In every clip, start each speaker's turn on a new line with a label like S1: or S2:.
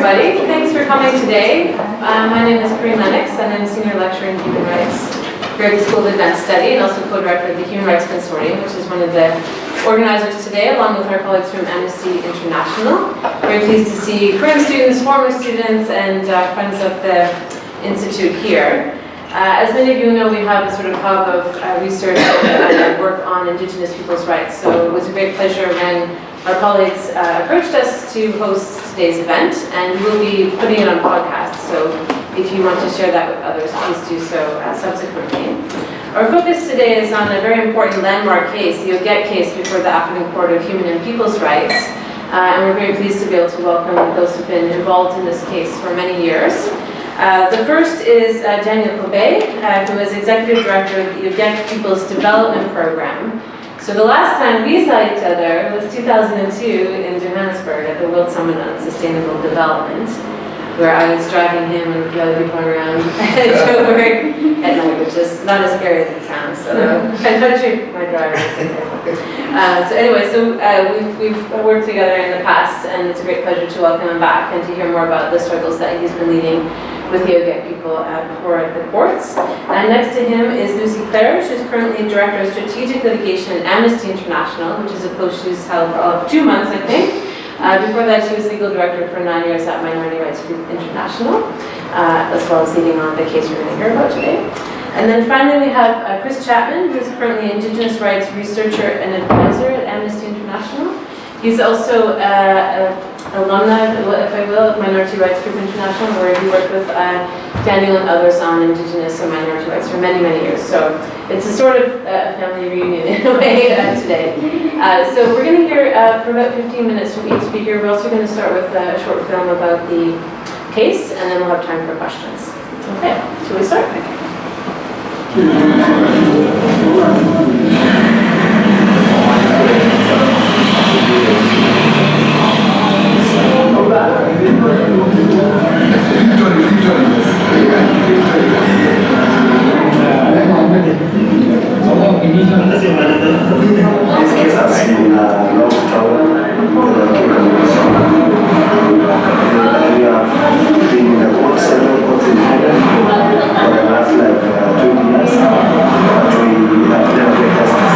S1: everybody. Thanks for coming today. My name is Corinne Lennox, and I'm Senior Lecturer in Human Rights here at the School of Advanced Study, and also co-director of the Human Rights Consortium, which is one of the organizers today, along with our colleagues from Amnesty International. Very pleased to see current students, former students, and friends of the Institute here. As many of you know, we have a sort of hub of research and work on Indigenous peoples' rights, so it was a great pleasure when our colleagues approached us to host today's event, and we'll be putting it on podcast, so if you want to share that with others, please do so subsequently. Our focus today is on a very important landmark case, the Ogiek case before the African Court of Human and People's Rights, and we're very pleased to be able to welcome those who've been involved in this case for many years. The first is Daniel Kobe, who is Executive Director of the Ogiek People's Development Program. So the last time we saw each other was 2002 in Johannesburg at the World Summit on Sustainable Development, where I was driving him and the other people around Joburg at night, which is not as scary as it sounds. So I'm not sure my driver is so anyway, we've worked together in the past, and it's a great pleasure to welcome him back and to hear more about the struggles that he's been leading with the Ogiek people before the courts. And next to him is Lucy Clare. She's currently Director of Strategic Litigation at Amnesty International, which is a post she's held for all of 2 months, I think. Before that, she was Legal Director for 9 years at Minority Rights Group International, as well as leading on the case we're going to hear about today. And then finally, we have Chris Chapman, who is currently Indigenous Rights Researcher and Advisor at Amnesty International. He's also alumni, if I will, of Minority Rights Group International, where he worked with Daniel and others on Indigenous and minority rights for many, many years. So it's a sort of family reunion in a way today. So we're going to hear for about 15 minutes from each speaker. We're also going to start with a short film about the case, and then we'll have time for questions. Okay, shall we start?
S2: This case has been long trouble. We have been in the court, several courts in Canada for the last 2 years, but we have never been justice.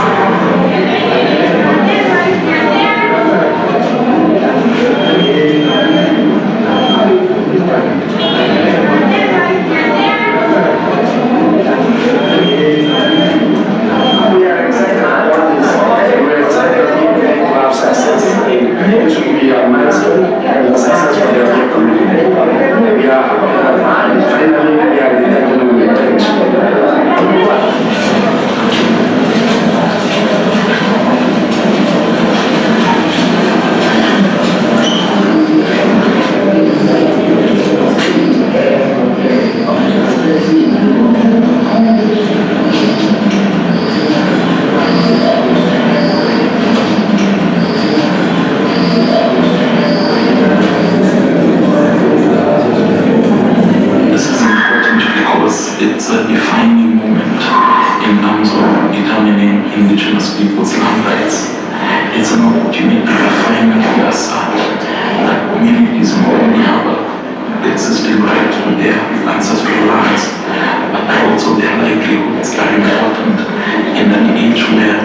S2: We are excited about this. We're excited to have success. This will be a milestone and a success for the Ogiek community. We are finally we are determined with change.
S3: It's a defining moment in terms of determining Indigenous peoples' land rights. It's an opportunity to finally assert that communities not only have the existing right to their ancestral lands, but also their livelihoods are important in an age where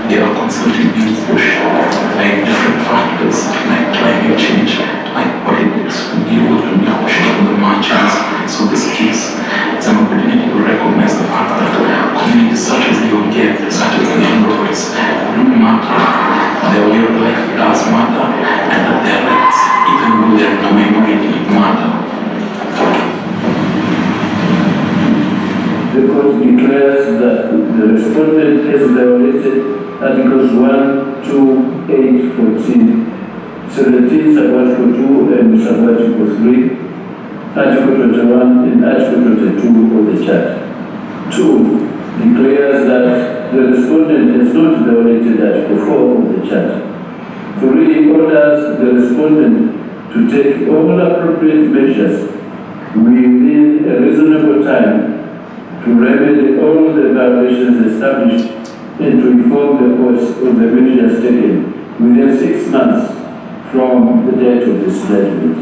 S3: they are constantly being pushed by different factors like climate change, like politics, to be able to be pushed to the margins. So this case is an opportunity to recognize the fact that communities such as the Ogiek, such as the Ndorois, do matter. Their way of life does matter, and that their rights, even though they're in a minority, matter.
S4: The court declares that the respondent has violated Articles 1, 2, 8, 14, 17, Sub-Article 2, and Sub-Article 3, Article 21 and Article 22 of the Charter. 2. Declares that the respondent has not violated Article 4 of the Charter. 3. Orders the respondent to take all appropriate measures within a reasonable time to remedy all the violations established and to inform the courts of the measures taken within 6 months from the date of this judgment.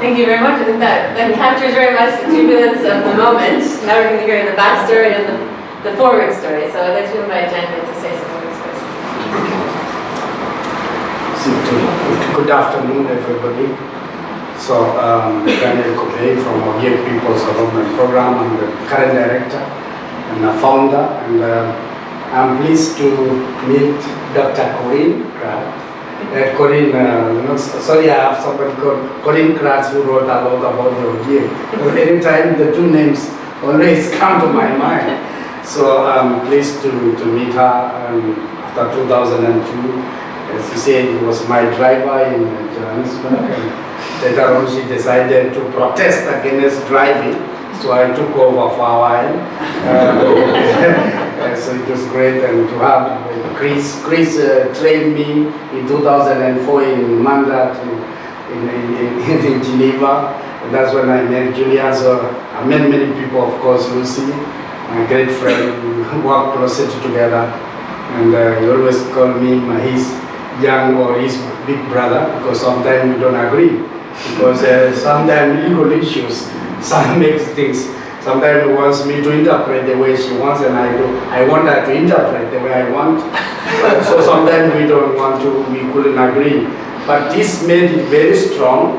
S1: Thank you very much. I think that captures very much the jubilance of the moment. Now we're going to hear the backstory and the forward story. So I'd like to invite Daniel to say some words first.
S5: Good afternoon, everybody. So, Daniel Kobe from Ogiek Peoples Development Program. I'm the current director and the founder. And I'm pleased to meet Dr. Corinne Kratz. Corinne, sorry, I have somebody called Corinne Kratz who wrote a lot about the Ogiek. Anytime the two names always come to my mind. So I'm pleased to meet her after 2002. As you said, it was my driver in Johannesburg. And later on, she decided to protest against driving. So I took over for a while. So it was great, and to have Chris trained me in 2004 in Mandat in Geneva. And that's when I met Julia. So I met many people, of course, Lucy, my great friend. We work closely together. And he always called me his young or his big brother, because sometimes we don't agree. Because sometimes legal issues, some makes things. Sometimes he wants me to interpret the way she wants, and I want her to interpret the way I want. So sometimes we couldn't agree. But this made it very strong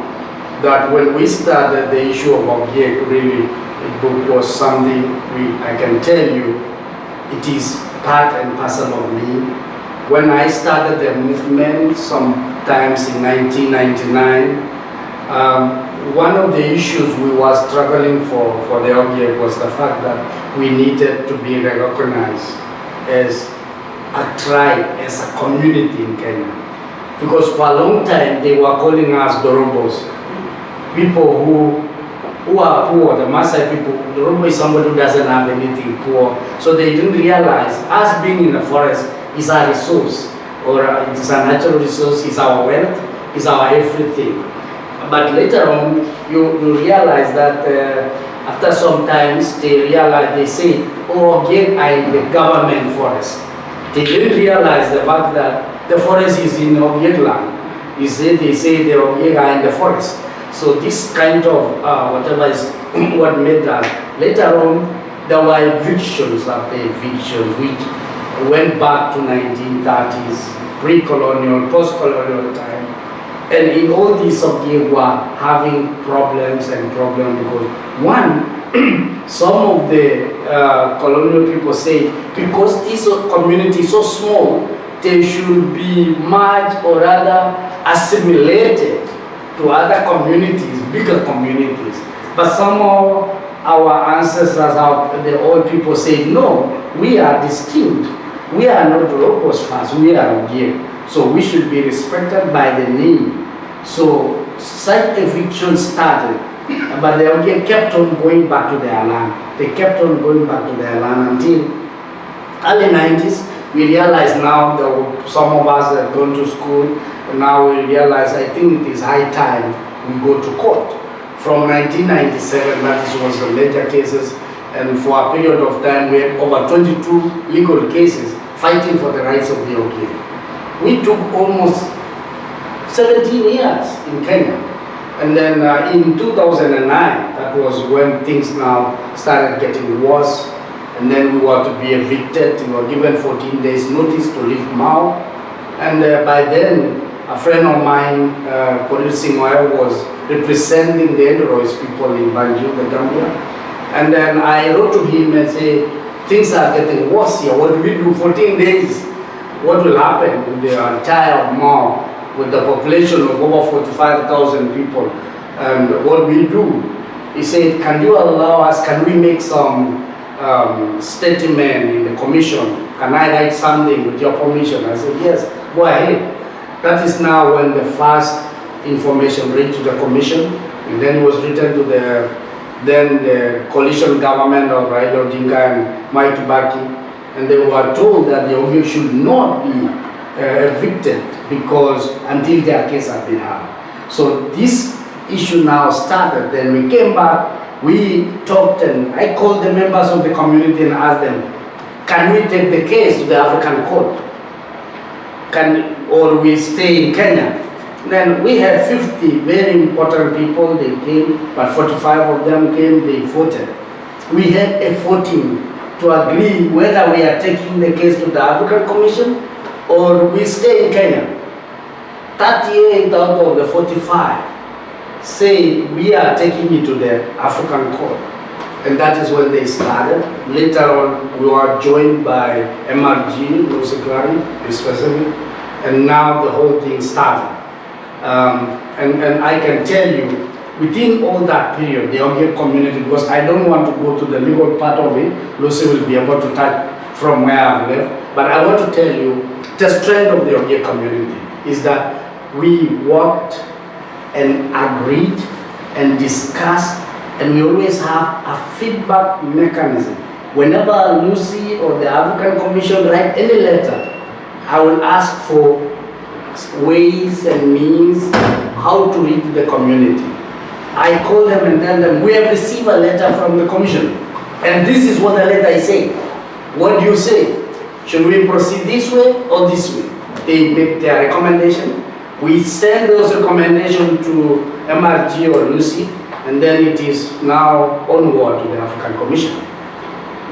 S5: that when we started the issue of Ogiek, really, the book was something I can tell you, it is part and parcel of me. When I started the movement, sometimes in 1999, one of the issues we were struggling for the Ogiek was the fact that we needed to be recognized as a tribe, as a community in Kenya. Because for a long time, they were calling us Dorobos, people who are poor, the Maasai people. Dorobo is somebody who doesn't have anything, poor. So they didn't realize us being in the forest is our resource, or it is a natural resource, is our wealth, is our everything. But later on, you realize that after some times, they say, oh, Ogiek are in the government forest. They didn't realize the fact that the forest is in Ogiek land. They say the Ogiek are in the forest. So this kind of whatever is what made that. Later on, there were evictions after evictions, which went back to 1930s, pre-colonial, post-colonial time. And in all these Ogiek were having problems because one, some of the colonial people say, because this community is so small, they should be merged or rather assimilated to other communities, bigger communities. But somehow our ancestors, the old people said, no, we are distinct. We are not Locust first, we are Ogiek. So we should be respected by the name. So such eviction started, but the Ogiek kept on going back to their land. They kept on going back to their land until early 90s. We realize now that some of us have gone to school, and now we realize I think it is high time we go to court. From 1997, that was the major cases, and for a period of time we had over 22 legal cases fighting for the rights of the Ogiek. We took almost 17 years in Kenya. And then in 2009, that was when things now started getting worse. And then we were to be evicted. We were given 14 days notice to leave Mao. And by then, a friend of mine, Korir Singwaya, was representing the Indigenous people in Banjul, the Gambia. And then I wrote to him and said, things are getting worse here. What do we do? 14 days. What will happen with the entire Mao, with the population of over 45,000 people? And what we do? He said, can you allow us, can we make some statement in the commission? Can I write something with your permission? I said, yes, go ahead. That is now when the first information reached the commission, and then it was written to the coalition government of Raila Odinga and Mwai Kibaki, and they were told that the Ogiek should not be evicted because until their case had been heard. So this issue now started. Then we came back, we talked, and I called the members of the community and asked them, can we take the case to the African court? Or we stay in Kenya? Then we had 50 very important people, they came, but 45 of them came, they voted. We had a voting to agree whether we are taking the case to the African Commission or we stay in Kenya. 38 out of the 45 say we are taking it to the African court. And that is when they started. Later on, we were joined by MRG, Luciglari, specifically, and now the whole thing started. And I can tell you, within all that period, the Ogiek community, because I don't want to go to the legal part of it, Lucy will be able to touch from where I've left, but I want to tell you, the strength of the Ogiek community is that we worked and agreed and discussed, and we always have a feedback mechanism. Whenever Lucy or the African Commission write any letter, I will ask for ways and means how to reach the community. I call them and tell them, we have received a letter from the commission, and this is what the letter is saying. What do you say? Should we proceed this way or this way? They make their recommendation. We send those recommendations to MRG or Lucy, and then it is now onward to the African Commission.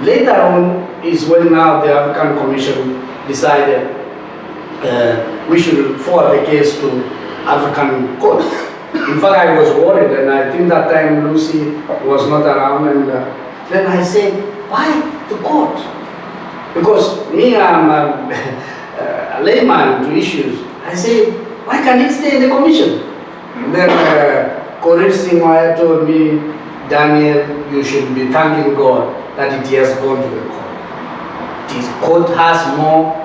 S5: Later on is when now the African Commission decided we should forward the case to African court. In fact, I was worried, and I think that time Lucy was not around, and then I said, why the court? Because me, I'm a layman to issues. I said, why can't it stay in the commission? And then Korir Singwaya told me, Daniel, you should be thanking God that it has gone to the court. The court has more.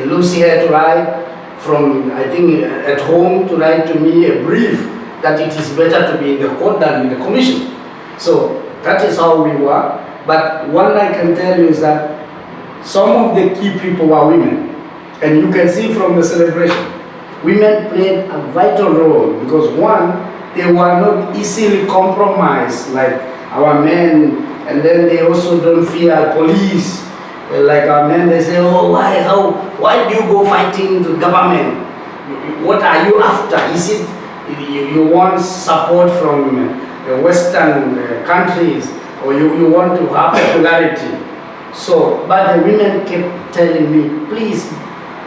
S5: Lucy had to write from, I think, at home to write to me a brief that it is better to be in the court than in the commission. So that is how we were. But one I can tell you is that some of the key people were women. And you can see from the celebration, women played a vital role because one, they were not easily compromised like our men, and then they also don't fear police. Like our men, they say, oh, why do you go fighting the government? What are you after? Is it you want support from the Western countries, or you want to have popularity? So, but the women kept telling me, please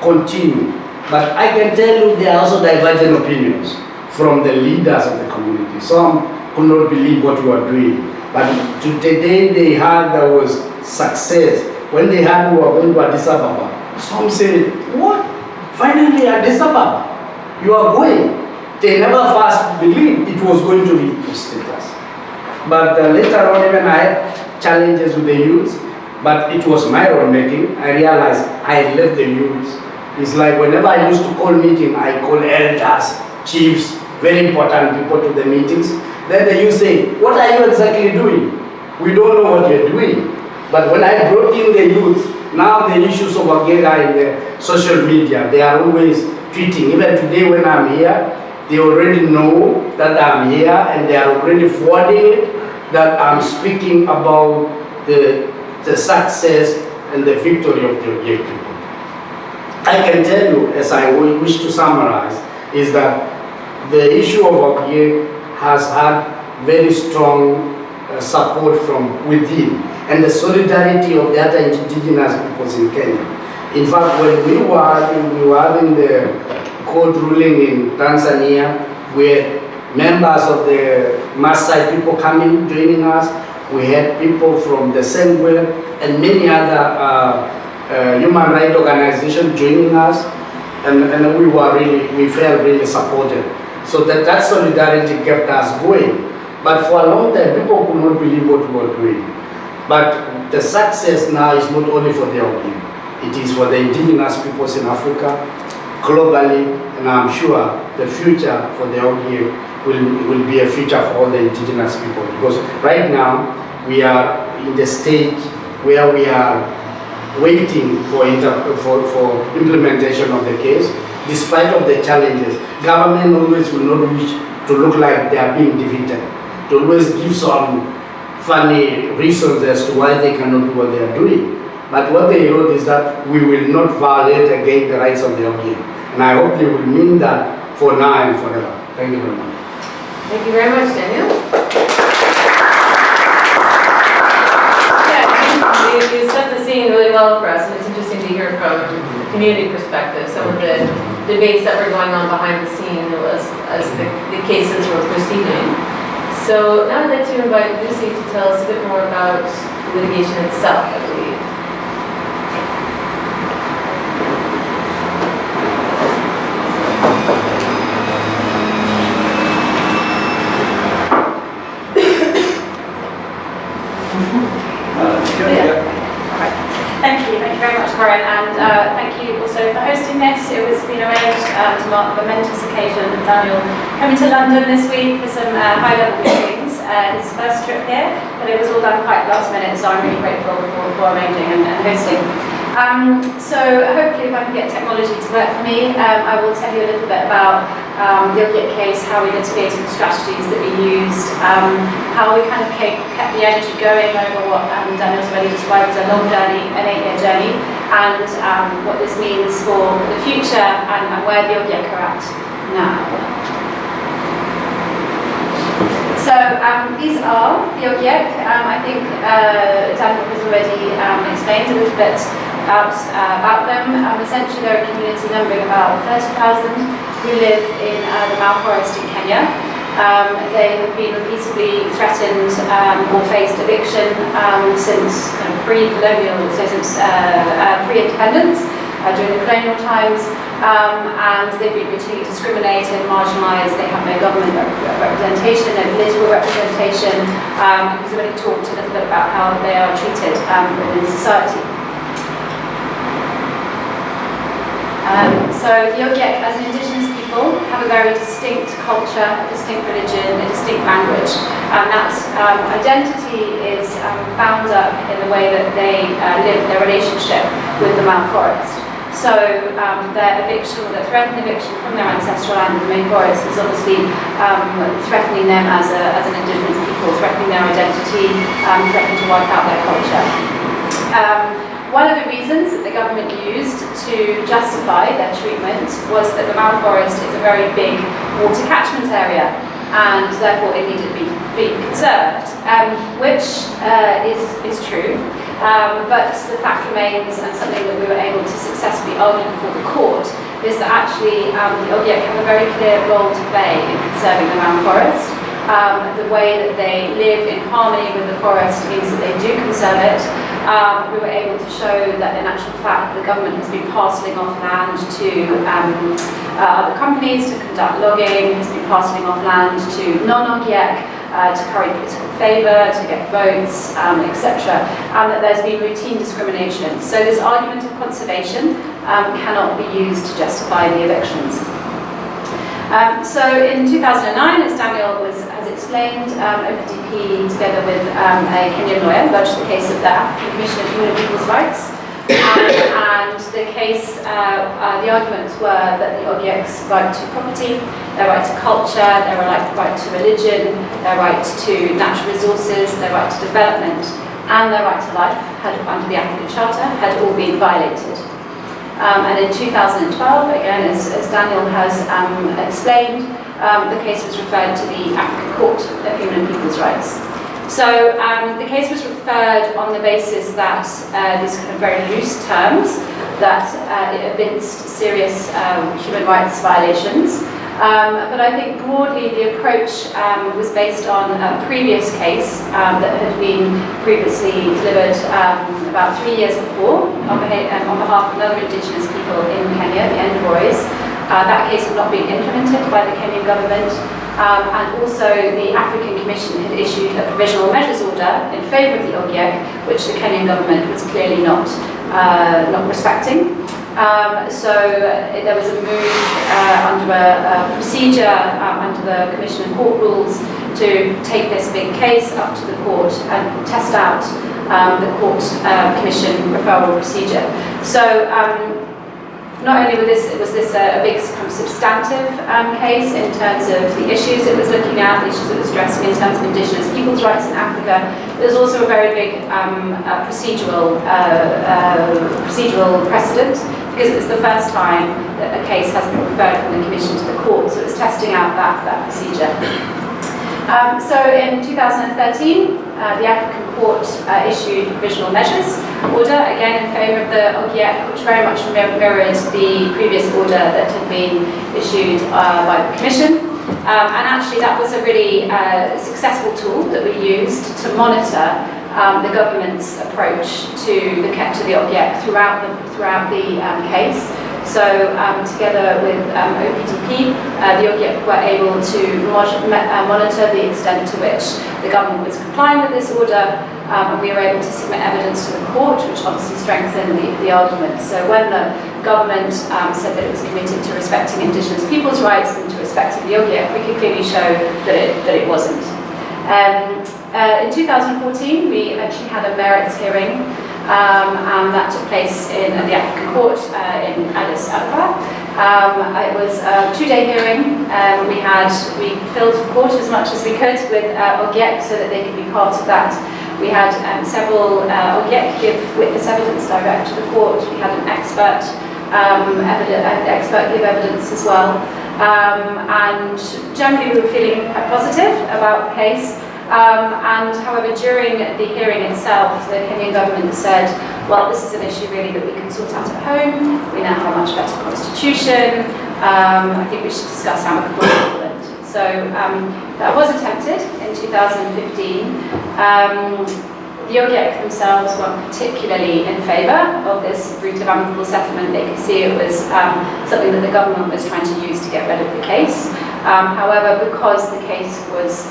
S5: continue. But I can tell you there are also divergent opinions from the leaders of the community. Some could not believe what we were doing. But today they heard there was success. When they heard we were going to Addis Ababa, some said, what? Finally Addis Ababa? You are going. They never first believed it was going to be status. But later on, even I had challenges with the youth, but it was my own making. I realized I had left the youth. It's like whenever I used to call meeting, I call elders, chiefs, very important people to the meetings. Then the youth say, what are you exactly doing? We don't know what you're doing. But when I brought in the youth, now the issues of Ogiek are in the social media. They are always tweeting. Even today when I'm here, they already know that I'm here and they are already forwarding it, that I'm speaking about the success and the victory of the Ogiek people. I can tell you, as I wish to summarize, is that the issue of Ogiek has had very strong support from within, and the solidarity of the other indigenous peoples in Kenya. In fact, when we were having the court ruling in Tanzania, where members of the Maasai people coming, joining us, we had people from the Sengwe and many other human rights organizations joining us, and we felt really supported. So that solidarity kept us going. But for a long time, people could not believe what we were doing. But the success now is not only for the Ogiek, it is for the indigenous peoples in Africa, globally, and I'm sure the future for the Ogiek will be a future for all the indigenous people. Because right now, we are in the stage where we are waiting for implementation of the case, despite of the challenges. Government always will not wish to look like they are being defeated. They always give some funny reasons as to why they cannot do what they are doing. But what they wrote is that we will not violate against the rights of the Ogiek. And I hope they will mean that for now and forever. Thank you very much.
S1: Thank you very much, Daniel. Yeah, you set the scene really well for us, and it's interesting to hear from a community perspective some of the debates that were going on behind the scene as the cases were proceeding. So now I'd like to invite Lucy to tell us a bit more about the litigation itself, I believe.
S6: Thank you very much, Corinne, and thank you also for hosting this. It was been arranged to mark the momentous occasion of Daniel coming to London this week for some high-level meetings, his first trip here, but it was all done quite last minute, so I'm really grateful for arranging and hosting. So hopefully if I can get technology to work for me, I will tell you a little bit about the Ogiek case, how we litigated the strategies that we used, how we kind of kept the energy going over what Daniel's already described as a long journey, an 8-year journey, and what this means for the future and where the Ogiek are at now. So these are the Ogiek. I think Daniel has already explained a little bit about them. Essentially, they're a community numbering about 30,000 who live in the Mau Forest in Kenya. They have been repeatedly threatened or faced eviction since kind of pre-colonial, so since pre-independence, during the colonial times, and they've been routinely discriminated, marginalised. They have no government representation, no political representation. He's already talked a little bit about how they are treated within society. So the Ogiek, as an indigenous people, have a very distinct culture, a distinct religion, a distinct language, and that identity is bound up in the way that they live their relationship with the Mau Forest. So their eviction, or their threatened eviction from their ancestral land in the main forest is obviously threatening them as an indigenous people, threatening their identity, threatening to wipe out their culture. One of the reasons that the government used to justify their treatment was that the Mau Forest is a very big water catchment area, and therefore it needed to be conserved, which is true. But the fact remains, and something that we were able to successfully argue before the court, is that actually the Ogiek have a very clear role to play in conserving the Mau Forest. The way that they live in harmony with the forest means that they do conserve it. We were able to show that in actual fact the government has been parcelling off land to other companies to conduct logging, has been parcelling off land to non-Ogiek to curry political favour, to get votes, etc., and that there's been routine discrimination. So this argument of conservation cannot be used to justify the evictions. So in 2009, as Daniel has explained, OPDP, together with a Kenyan lawyer, lodged the case of the African Commission of Human and People's Rights. And the case, the arguments were that the Ogiek's right to property, their right to culture, their right to religion, their right to natural resources, their right to development, and their right to life under the African Charter had all been violated. And in 2012, again, as Daniel has explained, the case was referred to the African Court of Human and People's Rights. So the case was referred on the basis that these kind of very loose terms, that it evinced serious human rights violations. But I think broadly the approach was based on a previous case that had been previously delivered about 3 years before on behalf of another Indigenous people in Kenya, the Envoys. That case had not been implemented by the Kenyan government. And also the African Commission had issued a provisional measures order in favour of the Ogiek, which the Kenyan government was clearly not respecting. So there was a move under a procedure under the Commission and Court rules to take this big case up to the court and test out the court commission referral procedure. So not only was this a big kind of substantive case in terms of the issues it was looking at, the issues it was addressing in terms of Indigenous people's rights in Africa, there's also a very big procedural precedent, because it was the first time that a case has been referred from the Commission to the court, so it was testing out that procedure. So in 2013, the African Court issued provisional measures order, again in favour of the Ogiek, which very much mirrored the previous order that had been issued by the Commission. And actually that was a really successful tool that we used to monitor the government's approach to the Ogiek throughout the case. So together with OPDP, the Ogiek were able to monitor the extent to which the government was complying with this order, and we were able to submit evidence to the court, which obviously strengthened the argument. So when the government said that it was committed to respecting Indigenous people's rights and to respecting the Ogiek, we could clearly show that it wasn't. In 2014, we actually had a merits hearing, and that took place in the African Court in Addis Ababa. It was a 2-day hearing. We filled the court as much as we could with Ogiek so that they could be part of that. We had several Ogiek give witness evidence direct to the court. We had an expert give evidence as well. And generally we were feeling quite positive about the case. And however, during the hearing itself, the Kenyan government said, well, this is an issue really that we can sort out at home. We now have a much better constitution. I think we should discuss amicable settlement. So that was attempted in 2015. The Ogiek themselves weren't particularly in favour of this route of amicable settlement. They could see it was something that the government was trying to use to get rid of the case. However, because the case was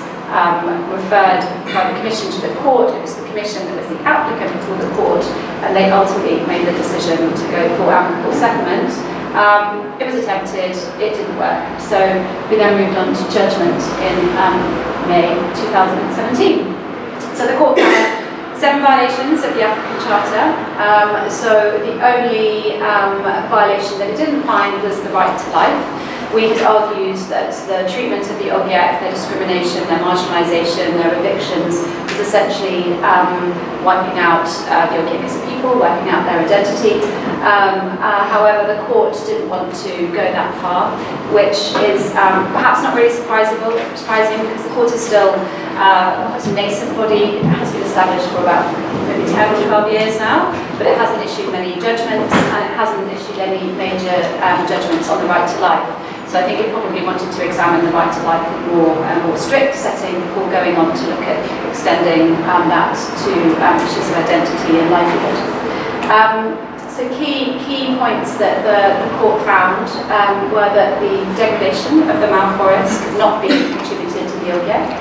S6: referred by the Commission to the court, it was the Commission that was the applicant before the court, and they ultimately made the decision to go for amicable settlement. It was attempted, it didn't work, so we then moved on to judgment in May 2017. So the court found 7 violations of the African Charter. So the only violation that it didn't find was the right to life. We had argued that the treatment of the Ogiek, their discrimination, their marginalisation, their evictions, was essentially wiping out the Ogiek as a people, wiping out their identity. However, the court didn't want to go that far, which is perhaps not really surprising because the court is still quite a nascent body. It has been established for about maybe 10 or 12 years now, but it hasn't issued many judgments, and it hasn't issued any major judgments on the right to life. So I think it probably wanted to examine the right to life in a more strict setting before going on to look at extending that to issues of identity and livelihood. So key points that the court found were that the degradation of the Mau forest could not be attributed to the Ogiek.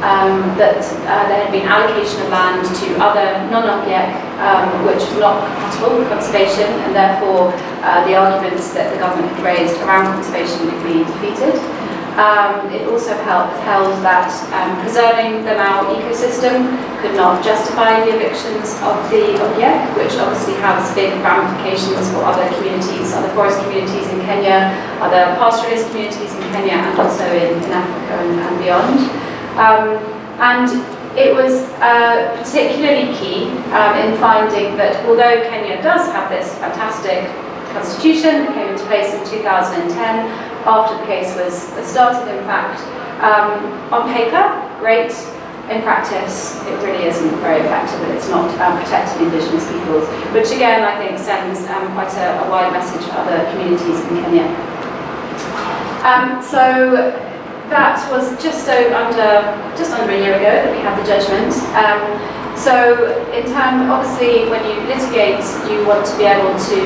S6: that there had been allocation of land to other non-Ogiek, which was not compatible with conservation, and therefore the arguments that the government had raised around conservation could be defeated. It also held that preserving the Mao ecosystem could not justify the evictions of the Ogiek, which obviously has big ramifications for other communities, other forest communities in Kenya, other pastoralist communities in Kenya, and also in Africa and beyond. And it was particularly key in finding that although Kenya does have this fantastic constitution that came into place in 2010, after the case was started, in fact, on paper, great. In practice, it really isn't very effective, and it's not protecting Indigenous peoples, which again, I think, sends quite a wide message for other communities in Kenya. So that was just under a year ago that we had the judgment. So in terms, obviously, when you litigate, you want to be able to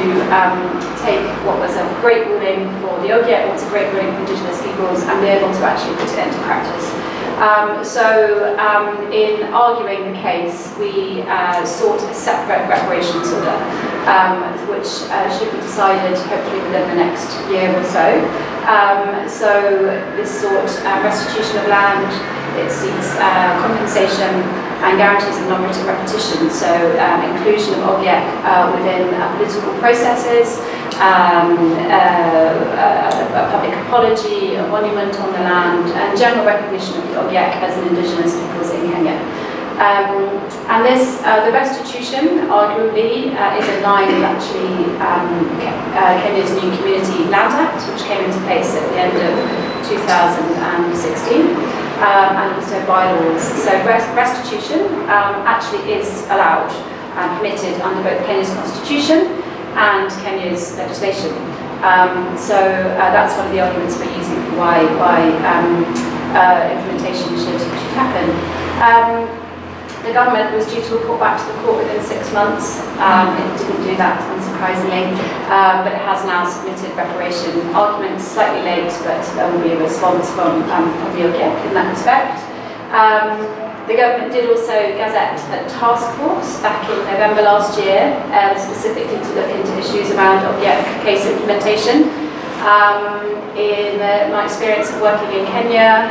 S6: take what was a great ruling for the Ogiek, what's a great ruling for Indigenous peoples, and be able to actually put it into practice. In arguing the case, we sought a separate reparations order, which should be decided hopefully within the next year or so. This sought restitution of land, it seeks compensation and guarantees of non-written repetition, so inclusion of Ogiek within political processes, a public apology, a monument on the land, and general recognition of the Ogiek as an Indigenous peoples in Kenya. And this, the restitution, arguably, is in line with actually Kenya's new Community Land Act, which came into place at the end of 2016. And also bylaws. So restitution actually is allowed and permitted under both Kenya's constitution and Kenya's legislation. That's one of the arguments we're using for why implementation should happen. The government was due to report back to the court within 6 months. It didn't do that, unsurprisingly, but it has now submitted reparation arguments, slightly late, but there will be a response from the Ogiek in that respect. The government did also gazette a task force back in November last year, specifically to look into issues around Ogiek case implementation. In my experience of working in Kenya,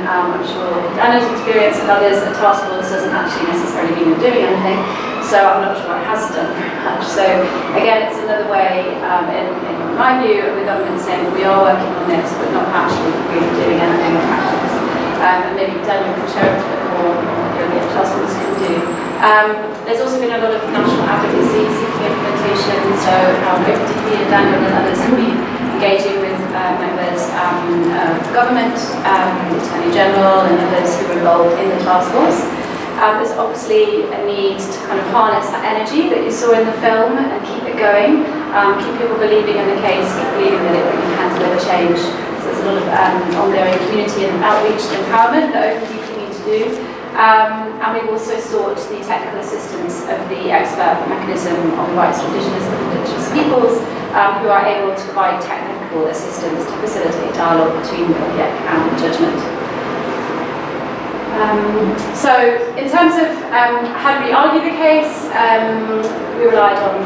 S6: I'm sure Daniel's experience and others, a task force doesn't actually necessarily mean you're doing anything, so I'm not sure it has done very much. So again, it's another way, in my view, of the government saying we are working on this, but not actually really doing anything in practice. And maybe Daniel can share a bit more what the task force can do. There's also been a lot of national advocacy seeking implementation, so OPDP and Daniel and others have been engaging with members of government, the Attorney General and others who are involved in the task force. There's obviously a need to kind of harness that energy that you saw in the film and keep it going, keep people believing in the case, keep believing that it really can deliver change. So there's a lot of ongoing community and outreach and empowerment that OPDP need to do. And we've also sought the technical assistance of the expert mechanism on the rights of Indigenous peoples, who are able to provide technical assistance to facilitate dialogue between the Ogiek and the judgment. So in terms of how do we argue the case, we relied on,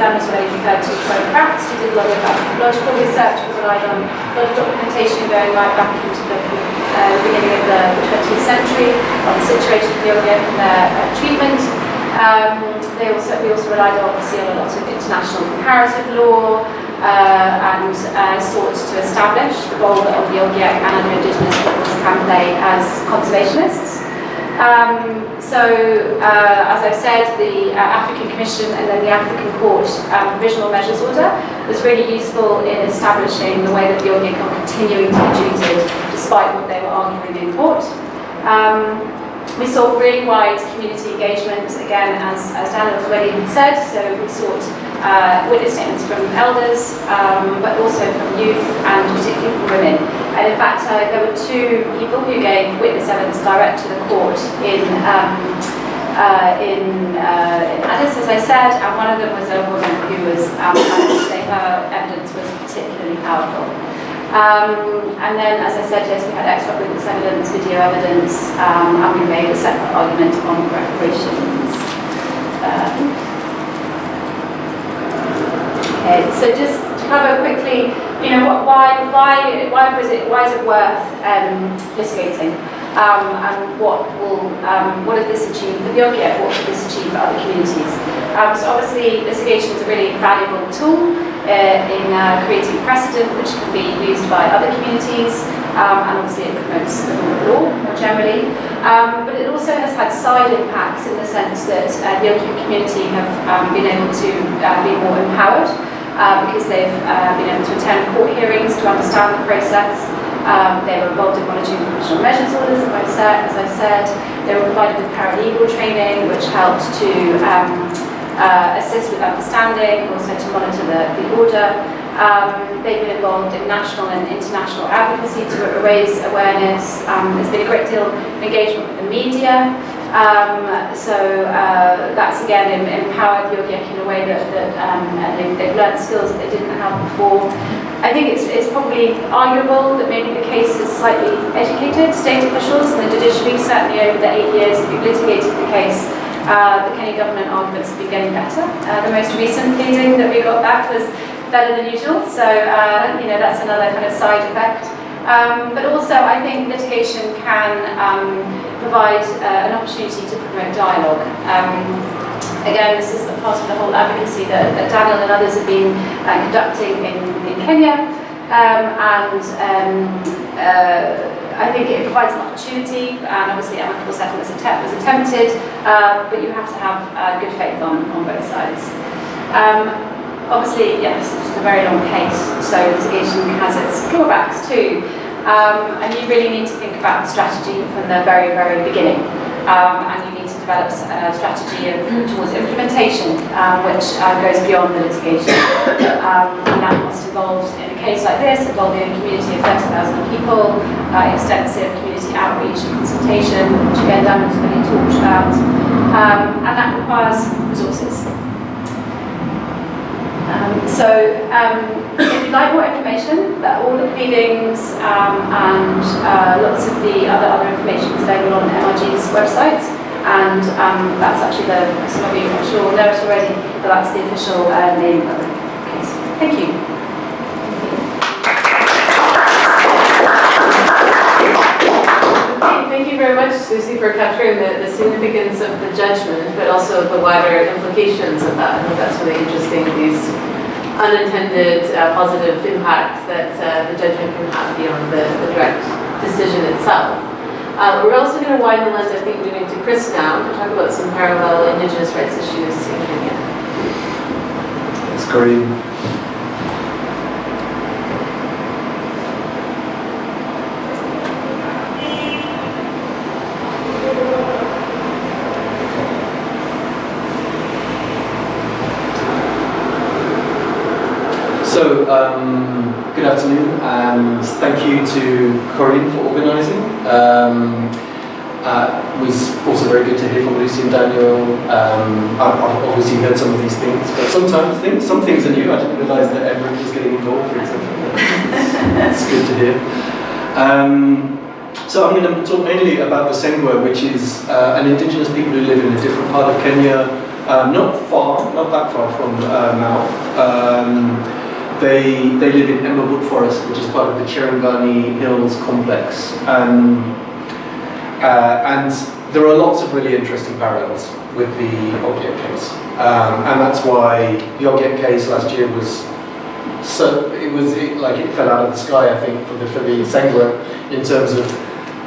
S6: Daniel's already referred to photographs, we did a lot of archaeological research, we relied on a lot of documentation going right back into the beginning of the 20th century on the situation of the Ogiek and their treatment. We also relied obviously on a lot of international comparative law and sought to establish the role that the Ogiek and other Indigenous peoples can play as conservationists. As I said, the African Commission and then the African Court Provisional Measures Order was really useful in establishing the way that the Ogiek are continuing to be treated despite what they were arguing in court. We sought really wide community engagement, again, as Daniel has already said, so we sought witness statements from elders, but also from youth and particularly from women. And in fact, there were 2 people who gave witness evidence direct to the court in Addis, as I said, and one of them was a woman who was, I would say her evidence was particularly powerful. And then, as I said, yes, we had expert witness evidence, video evidence, and we made a separate argument on reparations. Okay, so just to cover quickly, why is it worth litigating? And what did this achieve for the Ogiek? What did this achieve for other communities? So obviously, litigation is a really valuable tool in creating precedent, which can be used by other communities, and obviously it promotes the rule of law more generally. But it also has had side impacts in the sense that the Ogiek community have been able to be more empowered because they've been able to attend court hearings to understand the process. They were involved in monitoring provisional measures orders, as I said. They were provided with paralegal training, which helped to assist with understanding and also to monitor the order. They've been involved in national and international advocacy to raise awareness. There's been a great deal of engagement with the media. So that's again empowered the Ogiek in a way that they've learned skills that they didn't have before. I think it's probably arguable that maybe the case has slightly educated state officials and the judiciary. Certainly over the 8 years that we've litigated the case, the Kenya government arguments have been getting better. The most recent pleading that we got back was better than usual, so that's another kind of side effect. But also I think litigation can provide an opportunity to promote dialogue. Again, this is part of the whole advocacy that Daniel and others have been conducting in Kenya, I think it provides an opportunity, and obviously amicable settlement was attempted, but you have to have good faith on both sides. Obviously, yes, it's a very long case, so litigation has its drawbacks too, and you really need to think about the strategy from the very, very beginning, and you need to develop a strategy towards implementation, which goes beyond the litigation, and that must involve, in a case like this, involving a community of 30,000 people, extensive community outreach and consultation, which again Dan has really talked about, and that requires resources. If you'd like more information, all the pleadings and lots of the other information is available on MRG's website, and that's actually some of you I'm sure know it already, but that's the official name of the case. Thank you.
S1: Thank you very much, Susie, for capturing the significance of the judgment, but also the wider implications of that. I think that's really interesting, these unintended positive impacts that the judgment can have beyond the direct decision itself. We're also going to widen the lens, I think, moving to Chris now, to talk about some parallel Indigenous rights issues in Kenya.
S7: Thanks, Corinne. So, good afternoon, and thank you to Corinne for organising. It was also very good to hear from Lucy and Daniel. I've obviously heard some of these things, but sometimes some things are new. I didn't realise that everyone was getting involved, for example. It's good to hear. So I'm going to talk mainly about the Sengwe, which is an indigenous people who live in a different part of Kenya, not that far from Mau. They live in Emmawood Forest, which is part of the Cherangani Hills complex. And there are lots of really interesting parallels with the Ogiek case. And that's why the Ogiek case last year was like it fell out of the sky, I think, for the Sengwe, in terms of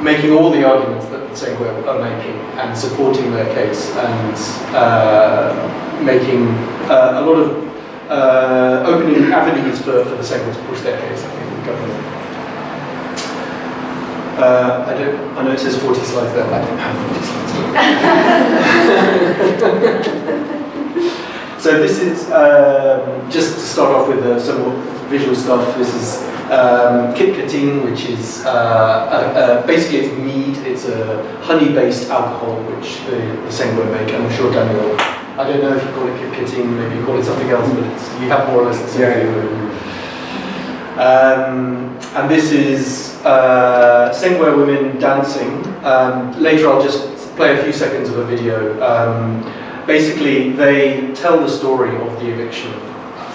S7: making all the arguments that the Sengwe are making and supporting their case, and making a lot of opening avenues for the Sengwe to push their case, I think, in government. I know it says 40 slides there, but I don't have 40 slides. So this is, just to start off with some more visual stuff, this is Kitkating, which is basically it's mead, it's a honey-based alcohol which the Sengwe make, and I'm sure Daniel, I don't know if you call it Kitkating, maybe you call it something else, but you have more or less the same thing. And this is Sengwer women dancing. Later I'll just play a few seconds of a video. Basically, they tell the story of the eviction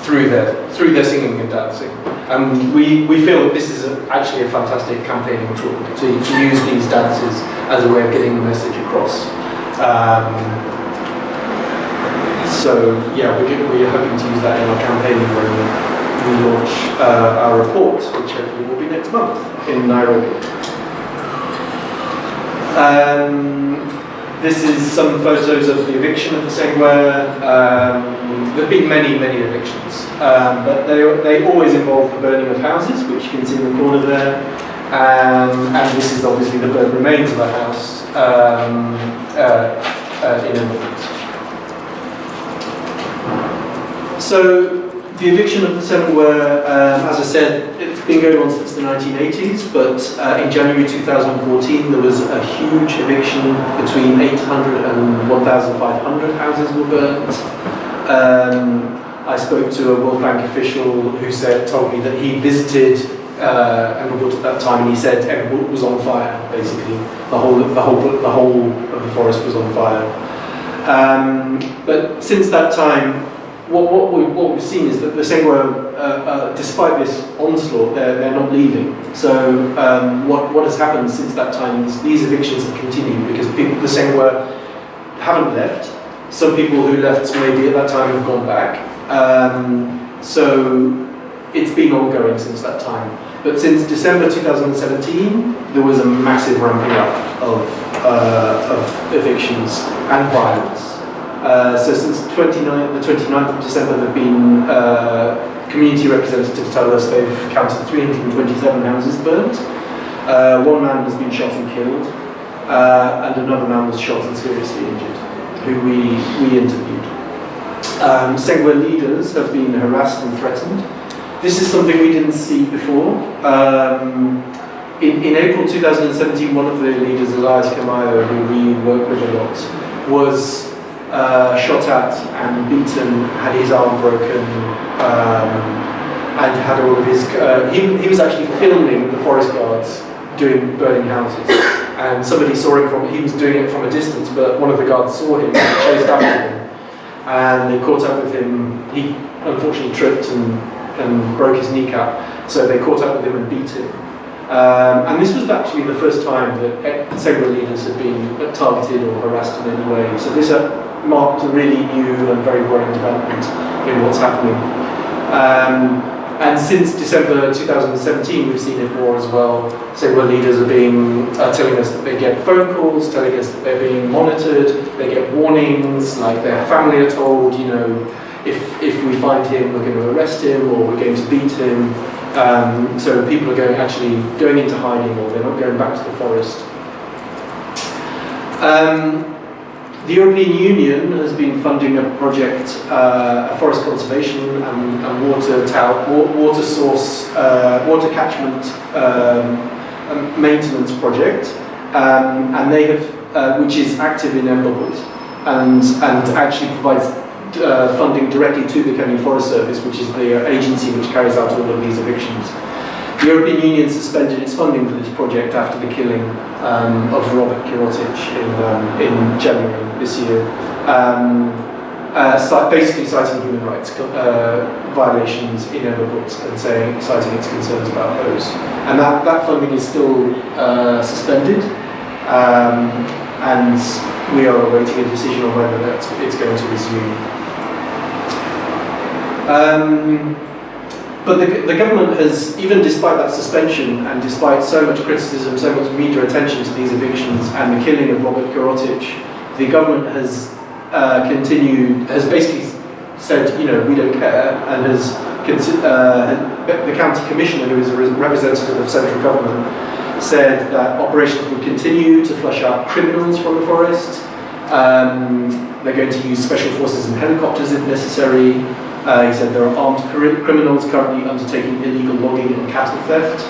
S7: through their singing and dancing. And we feel that this is actually a fantastic campaigning tool to use these dances as a way of getting the message across. So yeah, we're hoping to use that in our campaigning when we launch our report, which hopefully will be next month in Nairobi. This is some photos of the eviction of the Sengwer. There have been many evictions, but they always involve the burning of houses, which you can see in the corner there. And this is obviously the burnt remains of a house in England. So the eviction of the Sengwer, as I said, it's been going on since the 1980s, but in January 2014 there was a huge eviction. Between 800 and 1,500 houses were burnt. I spoke to a World Bank official who told me that he visited Englewood at that time, and he said Englewood was on fire. Basically, the whole of the forest was on fire. But since that time, what we've seen is that the Sengwer, despite this onslaught, they're not leaving. So what has happened since that time is these evictions have continued because the Sengwer haven't left. Some people who left maybe at that time have gone back. So it's been ongoing since that time. But since December 2017, there was a massive ramping up of evictions and violence. So since the 29th of December, there have been community representatives tell us they've counted 327 houses burnt. One man has been shot and killed, and another man was shot and seriously injured, who we interviewed. Sengwer leaders have been harassed and threatened. This is something we didn't see before. In April 2017, one of the leaders, Elias Kamayo, who we work with a lot, was shot at and beaten, had his arm broken, and had all of his... he was actually filming the forest guards burning houses. And somebody saw him he was doing it from a distance, but one of the guards saw him and chased after him. And they caught up with him. He unfortunately tripped and broke his kneecap, so they caught up with him and beat him. And this was actually the first time that Sengwer leaders had been targeted or harassed in any way. So this marked a really new and very worrying development in what's happening. And since December 2017, we've seen it more as well. Sengwer leaders are telling us that they get phone calls, telling us that they're being monitored, they get warnings, like their family are told, you know, if we find him, we're going to arrest him, or we're going to beat him. So people are going into hiding, or they're not going back to the forest. The European Union has been funding a project, a forest conservation and water source, water catchment maintenance project, and they have, which is active in Englewood, and actually provides funding directly to the Kenyan Forest Service, which is the agency which carries out all of these evictions. The European Union suspended its funding for this project after the killing of Robert Kirotich in January this year, basically citing human rights violations in Englewood and citing its concerns about those. And that funding is still suspended, and we are awaiting a decision on whether it's going to resume. But the government has, even despite that suspension and despite so much criticism, so much media attention to these evictions and the killing of Robert Kirotich, the government has basically said, you know, we don't care, and has the county commissioner, who is a representative of central government, said that operations would continue to flush out criminals from the forest. They're going to use special forces and helicopters if necessary. He said there are armed criminals currently undertaking illegal logging and cattle theft,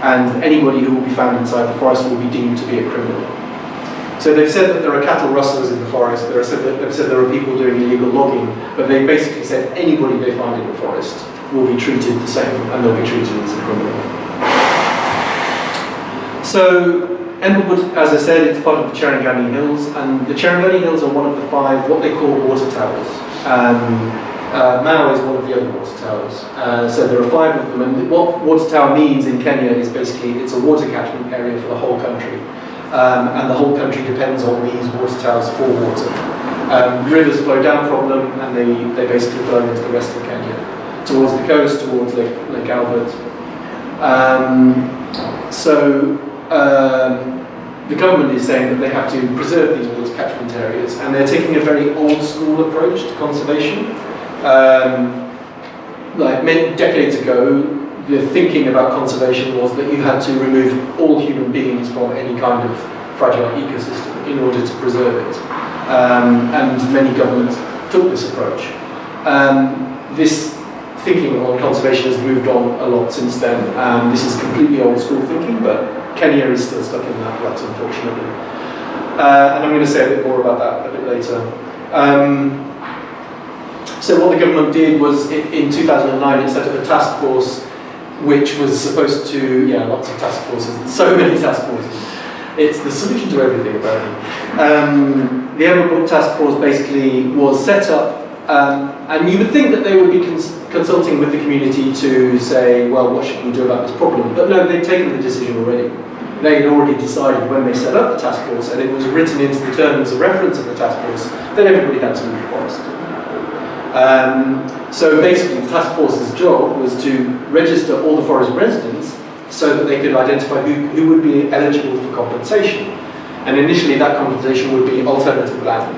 S7: and anybody who will be found inside the forest will be deemed to be a criminal. So they've said that there are cattle rustlers in the forest, they've said there are people doing illegal logging, but they basically said anybody they find in the forest will be treated the same, and they'll be treated as a criminal. So, Emblewood, as I said, it's part of the Cherangani Hills, and the Cherangani Hills are one of the 5 what they call water towers. Mao is one of the other water towers. So there are 5 of them, and what water tower means in Kenya is basically it's a water catchment area for the whole country. And the whole country depends on these water towers for water. Rivers flow down from them, and they basically flow into the rest of Kenya, towards the coast, towards Lake Albert. The government is saying that they have to preserve these water catchment areas, and they're taking a very old school approach to conservation. Like many decades ago, the thinking about conservation was that you had to remove all human beings from any kind of fragile ecosystem in order to preserve it. And many governments took this approach. This thinking on conservation has moved on a lot since then. This is completely old school thinking, but Kenya is still stuck in that rut, unfortunately. And I'm going to say a bit more about that a bit later. So what the government did was, in 2009, it set up a task force which was supposed to, lots of task forces, so many task forces. It's the solution to everything, apparently. The Emblewood Task Force basically was set up, and you would think that they would be consulting with the community to say, well, what should we do about this problem? But no, they'd taken the decision already. They had already decided when they set up the task force, and it was written into the terms of reference of the task force, that everybody had to leave the forest. So basically, the task force's job was to register all the forest residents so that they could identify who would be eligible for compensation. And initially, that compensation would be alternative land.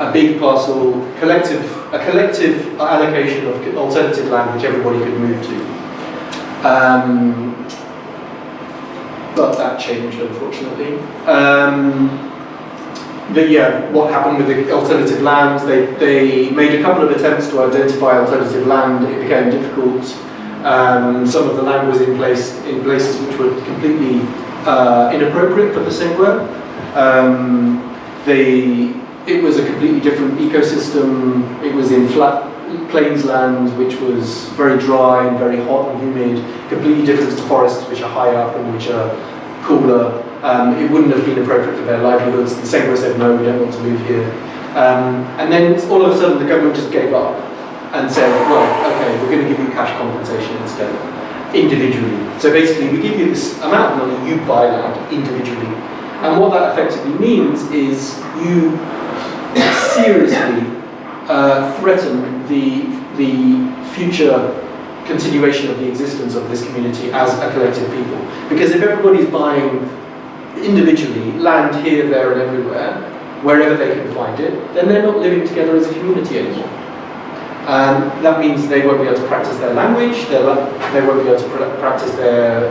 S7: A big parcel, a collective allocation of alternative land which everybody could move to. But that changed, unfortunately. What happened with the alternative lands, they made a couple of attempts to identify alternative land. It became difficult. Some of the land was in places which were completely inappropriate for the same work. It was a completely different ecosystem. It was in flat plains land, which was very dry and very hot and humid, completely different to forests which are high up and which are cooler. It wouldn't have been appropriate for their livelihoods. The Sangha said, no, we don't want to move here. And then all of a sudden the government just gave up and said, well, okay, we're going to give you cash compensation instead, individually. So basically, we give you this amount of money, you buy land individually. And what that effectively means is you seriously threaten the future continuation of the existence of this community as a collective people. Because if everybody's buying individually land here, there, and everywhere, wherever they can find it, then they're not living together as a community anymore. That means they won't be able to practice their language, they won't be able to practice their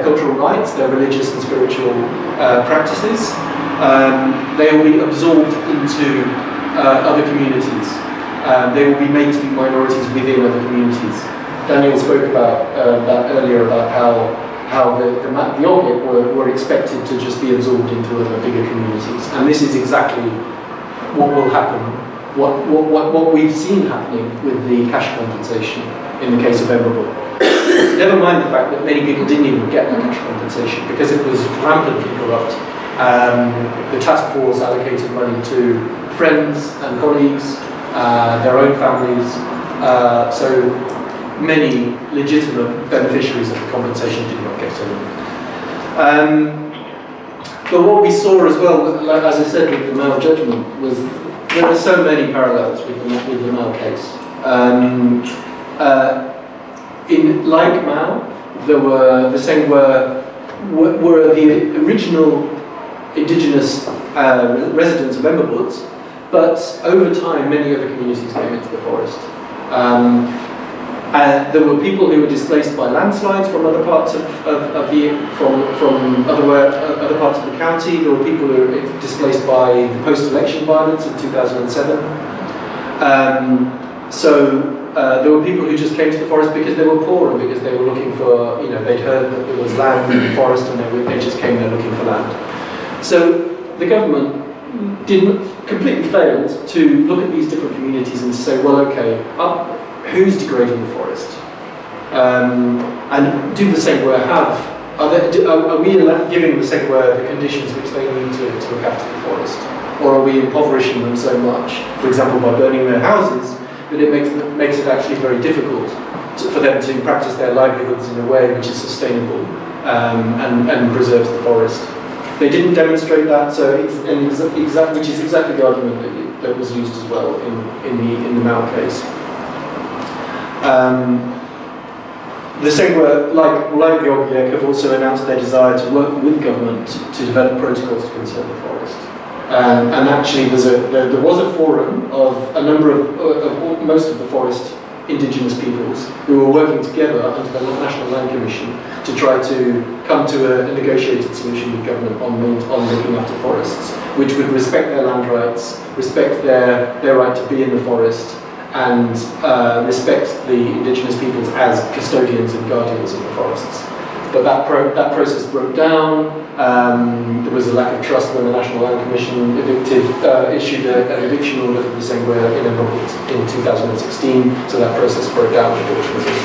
S7: cultural rights, their religious and spiritual practices. They will be absorbed into other communities. They will be made to be minorities within other communities. Daniel spoke about that earlier, about how the Ogiek were expected to just be absorbed into other bigger communities. And this is exactly what will happen, what we've seen happening with the cash compensation in the case of Emblewood. Never mind the fact that many people didn't even get the cash compensation because it was rampantly corrupt. The task force allocated money to friends and colleagues, their own families, so many legitimate beneficiaries of the compensation did not get any. But what we saw as well, as I said with the Mao judgment, was there are so many parallels with the Mao case. Like Mao, the same were the original indigenous residents of Emblewood, but over time many other communities came into the forest. There were people who were displaced by landslides from other parts of other parts of the county. There were people who were displaced by the post-election violence in 2007. There were people who just came to the forest because they were poor and because they were looking for, they'd heard that there was land in the forest and they just came there looking for land. So the government completely failed to look at these different communities and to say, well, okay, who's degrading the forest? And do the Segwa are we giving the Segwa the conditions which they need to look after the forest? Or are we impoverishing them so much, for example, by burning their houses, that it makes it actually very difficult for them to practice their livelihoods in a way which is sustainable and preserves the forest? They didn't demonstrate that, which is exactly the argument that was used as well in the Mao case. The Segwa, like the Ogiek, have also announced their desire to work with government to develop protocols to conserve the forest. And actually, there was a forum of a number of most of the forest indigenous peoples who were working together under the National Land Commission to try to come to a negotiated solution with government on looking after forests, which would respect their land rights, respect their right to be in the forest, and respect the indigenous peoples as custodians and guardians of the forests. But that process broke down. There was a lack of trust when the National Land Commission issued an eviction order for the Segwa in 2016, so that process broke down, unfortunately.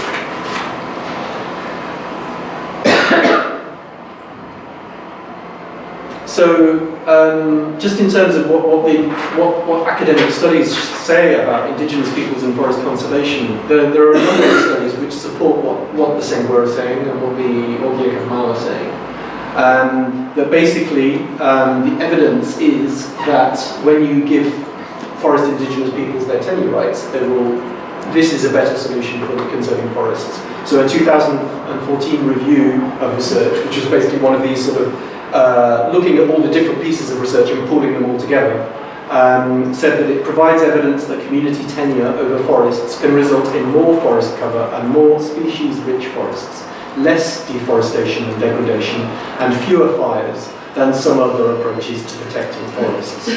S7: So, just in terms of what academic studies say about indigenous peoples and forest conservation, there are a number of studies which support what the Segwa are saying and what the Ogiek of Mao are saying. That basically, the evidence is that when you give forest indigenous peoples their tenure rights, this is a better solution for conserving forests. So a 2014 review of research, which was basically one of these sort of looking at all the different pieces of research and pulling them all together, said that it provides evidence that community tenure over forests can result in more forest cover and more species-rich forests, less deforestation and degradation, and fewer fires than some other approaches to protecting forests.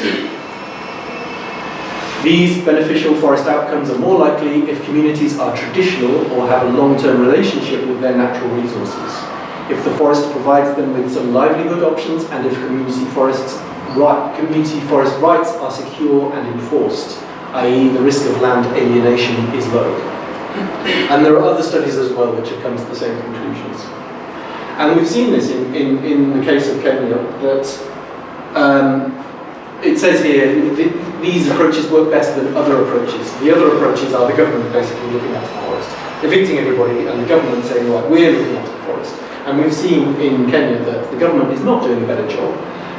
S7: These beneficial forest outcomes are more likely if communities are traditional or have a long-term relationship with their natural resources. If the forest provides them with some livelihood options, and if community forest rights are secure and enforced, i.e. the risk of land alienation is low. And there are other studies as well which have come to the same conclusions. And we've seen this in the case of Kenya, that it says here, these approaches work better than other approaches. The other approaches are the government basically looking after the forest, evicting everybody, and the government saying, right, we're looking after the forest. And we've seen in Kenya that the government is not doing a better job.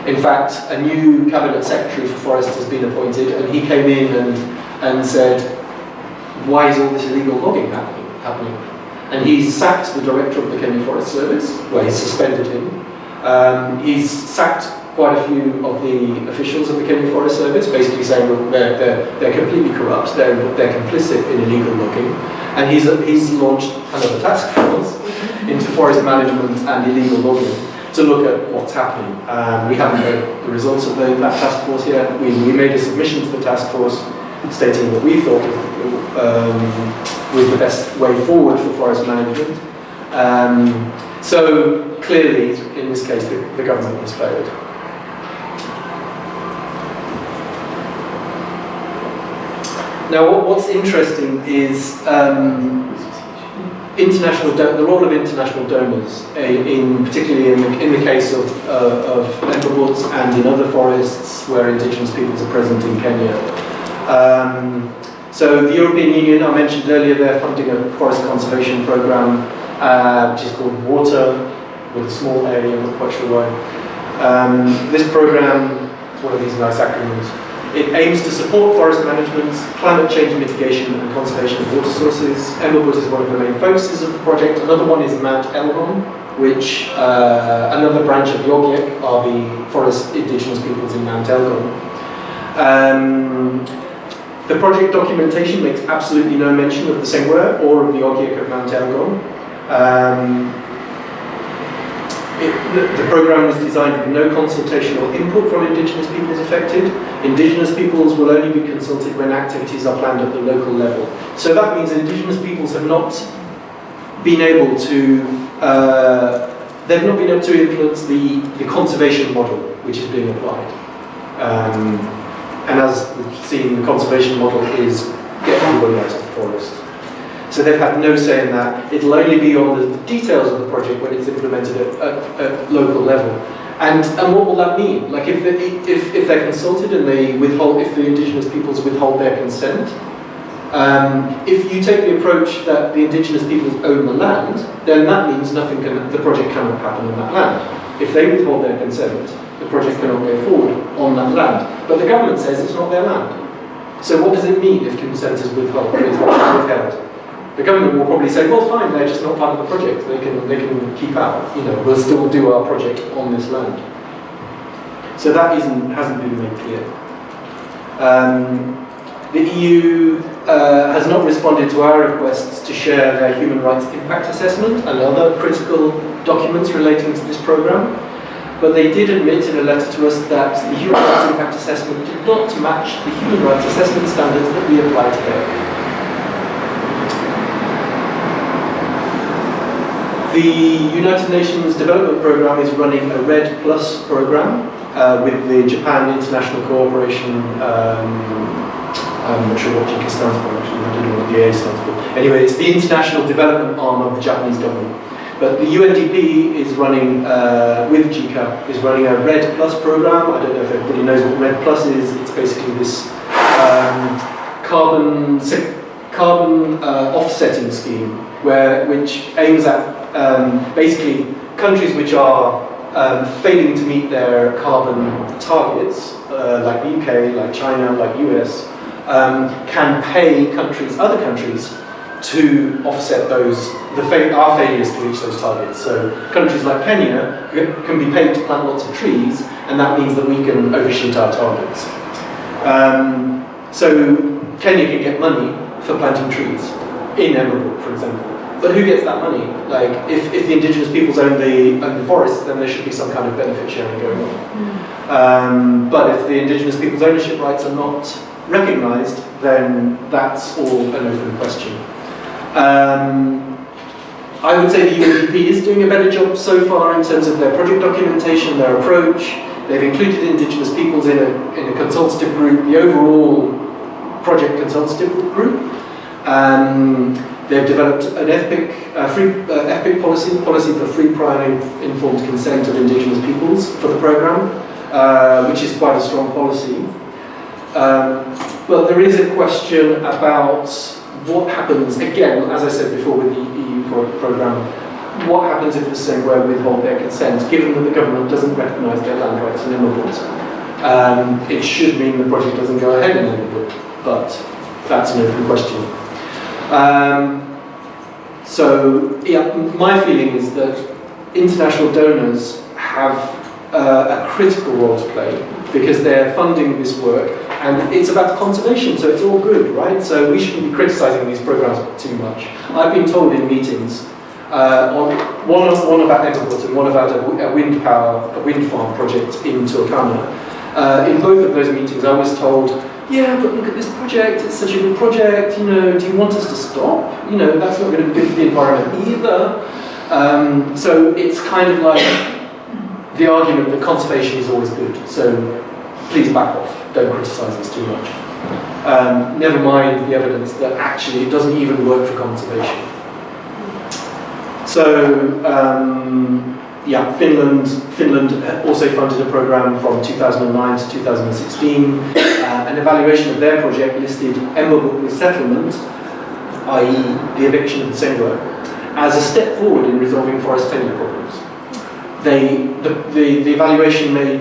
S7: In fact, a new cabinet secretary for forests has been appointed, and he came in and said, why is all this illegal logging happening? And he's sacked the director of the Kenya Forest Service, where he suspended him. He's sacked quite a few of the officials of the Kenya Forest Service, basically saying they're completely corrupt, they're complicit in illegal logging. And he's launched another task force into forest management and illegal logging to look at what's happening. We haven't heard the results of that task force yet. We made a submission to the task force stating what we thought was the best way forward for forest management. So clearly, in this case, the government has failed. Now, what's interesting is the role of international donors, particularly in the case of Emberwoods and in other forests where indigenous peoples are present in Kenya. So the European Union, I mentioned earlier, they're funding a forest conservation program, which is called WATER, with a small A, I'm not quite sure why. This program, it's one of these nice acronyms. It aims to support forest management, climate change mitigation and conservation of water sources. Emberwoods is one of the main focuses of the project. Another one is Mount Elgon, which another branch of the Ogiek are the forest indigenous peoples in Mount Elgon. The project documentation makes absolutely no mention of the Segwa or of the Ogiek of Mount Elgon. The program was designed with no consultation or input from indigenous peoples affected. Indigenous peoples will only be consulted when activities are planned at the local level. So that means indigenous peoples have not been able to influence the conservation model which is being applied. And as we've seen, the conservation model is get everybody out of the forest. So they've had no say in that. It'll only be on the details of the project when it's implemented at local level. And what will that mean? Like if they're consulted and they withhold, if the indigenous peoples withhold their consent, if you take the approach that the indigenous peoples own the land, then that means the project cannot happen on that land. If they withhold their consent, the project cannot go forward on that land. But the government says it's not their land. So what does it mean if consent is withheld? The government will probably say, well, fine, they're just not part of the project. They can keep out. We'll still do our project on this land. So that hasn't been made clear. The EU has not responded to our requests to share their human rights impact assessment and other critical documents relating to this programme. But they did admit in a letter to us that the human rights impact assessment did not match the human rights assessment standards that we apply today. The United Nations Development Programme is running a RED Plus programme with the Japan International Cooperation. I'm not sure what Ogiek stands for, actually. I don't know what the A stands for. Anyway, it's the international development arm of the Japanese government. But the UNDP is running, with GCAP, is running a RED Plus programme. I don't know if everybody knows what RED Plus is. It's basically this carbon offsetting scheme, which aims at basically countries which are failing to meet their carbon targets, like the UK, like China, like US, can pay other countries to offset our failures to reach those targets. So countries like Kenya can be paid to plant lots of trees, and that means that we can overshoot our targets. So Kenya can get money for planting trees in Emerald, for example. But who gets that money? Like, if the indigenous peoples own the forests, then there should be some kind of benefit sharing going on. But if the indigenous peoples' ownership rights are not recognised, then that's all an open question. I would say the UNDP is doing a better job so far in terms of their project documentation, their approach. They've included indigenous peoples in a consultative group, the overall project consultative group. They've developed an FPIC policy for free, prior and informed consent of indigenous peoples for the programme, which is quite a strong policy. But there is a question about what happens, again, as I said before with the EU programme, what happens if the Sengwe withhold their consent, given that the government doesn't recognise their land rights in Emerald? It should mean the project doesn't go ahead in Emerald, but that's an open question. So, yeah, my feeling is that international donors have a critical role to play because they're funding this work, and it's about conservation, so it's all good, right? So we shouldn't be criticising these programs too much. I've been told in meetings, one about Emerald and one about a wind farm project in Turkana. In both of those meetings, I was told, yeah, but look at this project, it's such a good project, do you want us to stop? That's not going to be good for the environment either. So it's kind of like the argument that conservation is always good, so please back off, don't criticise us too much. Never mind the evidence that actually it doesn't even work for conservation. So, yeah, Finland also funded a programme from 2009 to 2016. An evaluation of their project listed Embabuk resettlement, i.e. the eviction of the Sengwe, as a step forward in resolving forest tenure problems. The evaluation made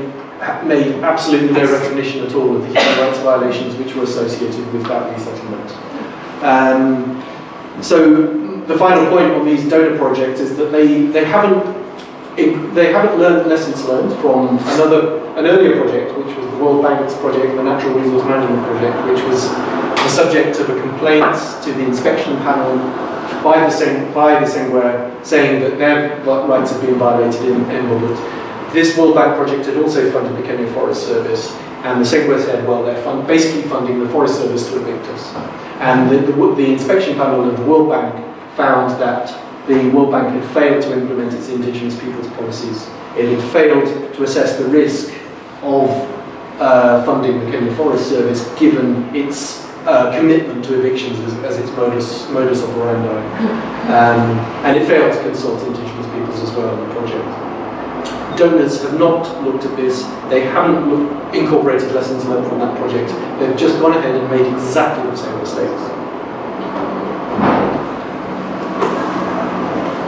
S7: absolutely no recognition at all of the human rights violations which were associated with that resettlement. So the final point on these donor projects is that they haven't learned lessons learned from an earlier project, which was the World Bank's project, the Natural Resource Management Project, which was the subject of a complaint to the inspection panel by the Sengwe, saying that their rights had been violated in Emerald. This World Bank project had also funded the Kenya Forest Service, and the Sengwe said, well, they're basically funding the Forest Service to evict us. And the inspection panel of the World Bank found that the World Bank had failed to implement its indigenous peoples policies. It had failed to assess the risk of funding the Kenya Forest Service, given its commitment to evictions as its modus operandi. And it failed to consult Indigenous peoples as well on the project. Donors have not looked at this. They haven't incorporated lessons learned from that project. They've just gone ahead and made exactly the same mistakes.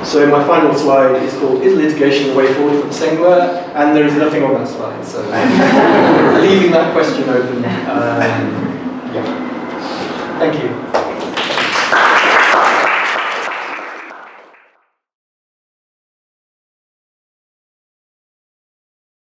S7: So my final slide is called "Is litigation the way forward for the Sengwer?" And there is nothing on that slide, so leaving that question open.